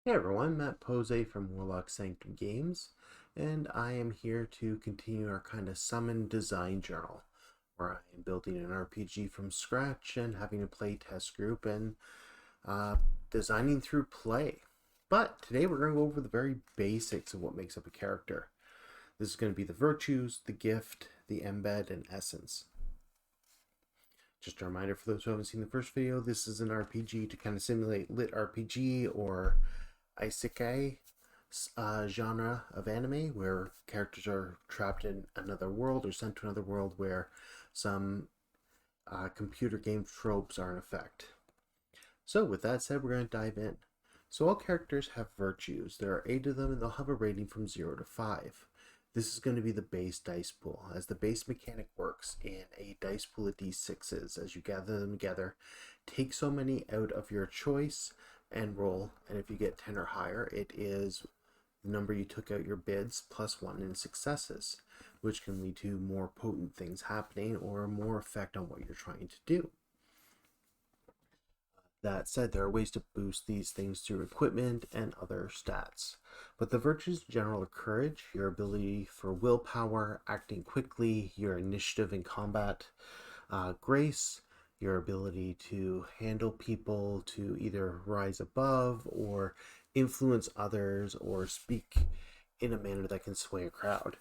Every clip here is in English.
Hey everyone, Matt Pose from Warlock Sanctum Games, and I am here to continue our kind of summon design journal, where I am building an RPG from scratch and having a play test group and uh, designing through play. But today we're going to go over the very basics of what makes up a character. This is going to be the virtues, the gift, the embed, and essence. Just a reminder for those who haven't seen the first video, this is an RPG to kind of simulate LiteRPG or Isekai genre of anime where characters are trapped in another world or sent to another world where some computer game tropes are in effect. So with that said, we're going to dive in. So all characters have virtues. There are 8 of them and they'll have a rating from 0 to 5. This is going to be the base dice pool. As the base mechanic works in a dice pool of d6s, as you gather them together, take so many out of your choice and roll, and if you get 10 or higher, it is the number you took out your bids plus 1 in successes, which can lead to more potent things happening or more effect on what you're trying to do. That said, there are ways to boost these things through equipment and other stats. But the virtues in general are courage, your ability for willpower, acting quickly, your initiative in combat, grace, your ability to handle people, to either rise above or influence others or speak in a manner that can sway a crowd.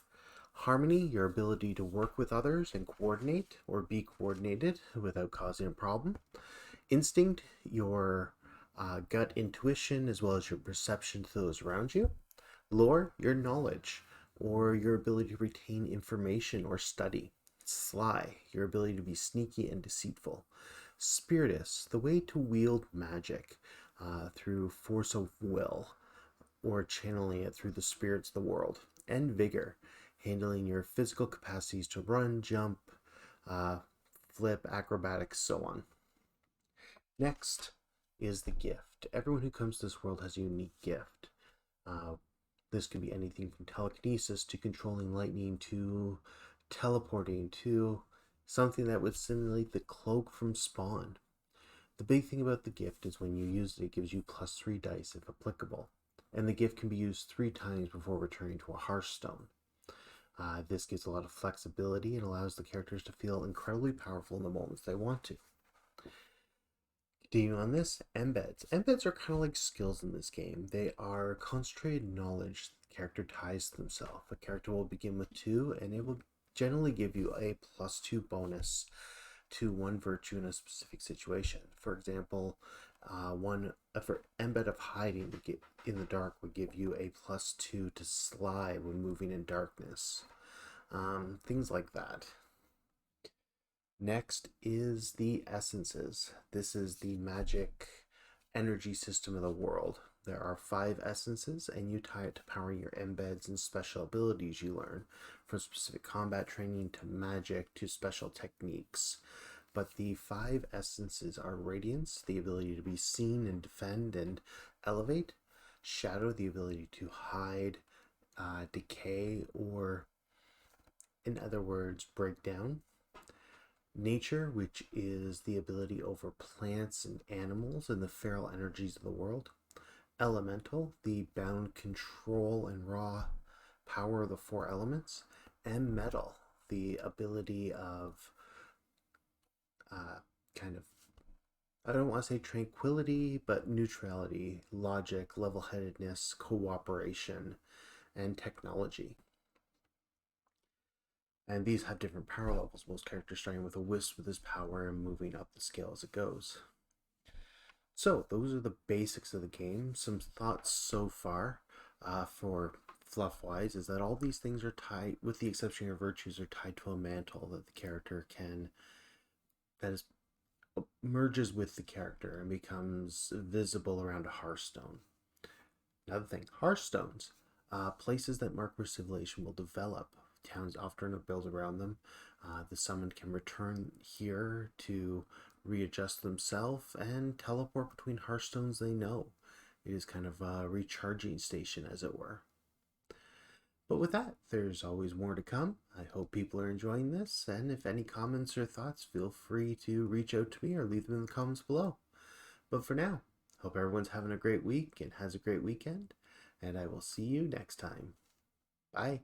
Harmony, your ability to work with others and coordinate or be coordinated without causing a problem. Instinct, your gut intuition as well as your perception to those around you. Lore, your knowledge or your ability to retain information or study. Sly, your ability to be sneaky and deceitful. Spiritus, the way to wield magic through force of will or channeling it through the spirits of the world. And vigor, handling your physical capacities to run, jump, flip, acrobatics, so on. Next is the gift. Everyone who comes to this world has a unique gift. This can be anything from telekinesis to controlling lightning to teleporting to something that would simulate the cloak from Spawn. The big thing about the gift is when you use it, it gives you +3 dice if applicable. And the gift can be used 3 times before returning to a Hearthstone. This gives a lot of flexibility and allows the characters to feel incredibly powerful in the moments they want to. Continuing on this, embeds. Embeds are kind of like skills in this game. They are concentrated knowledge the character ties to themselves. A character will begin with 2, and it will generally give you a +2 bonus to one virtue in a specific situation. For example, for embed of hiding in the dark would give you a +2 to sly when moving in darkness. Things like that. Next is the essences. This is the magic energy system of the world. There are 5 essences, and you tie it to powering your embeds and special abilities you learn, from specific combat training to magic to special techniques. But the 5 essences are radiance, the ability to be seen and defend and elevate; shadow, the ability to hide, decay, or in other words, break down; nature, which is the ability over plants and animals and the feral energies of the world; elemental, the bound control and raw power of the 4 elements; and metal, the ability of I don't want to say tranquility, but neutrality, logic, level-headedness, cooperation, and technology. And these have different power levels, most characters starting with a wisp with this power and moving up the scale as it goes. So those are the basics of the game. Some thoughts so far for fluff-wise is that all these things are tied, with the exception of virtues, are tied to a mantle that the character can, that is, merges with the character and becomes visible around a Hearthstone. Another thing, Hearthstones, places that mark where civilization will develop. Towns often are built around them. The summoned can return here to readjust themselves and teleport between Hearthstones they know. It is kind of a recharging station, as it were. But with that, there's always more to come. I hope people are enjoying this, and if any comments or thoughts, feel free to reach out to me or leave them in the comments below. But for now, Hope everyone's having a great week and has a great weekend, and I will see you next time. Bye.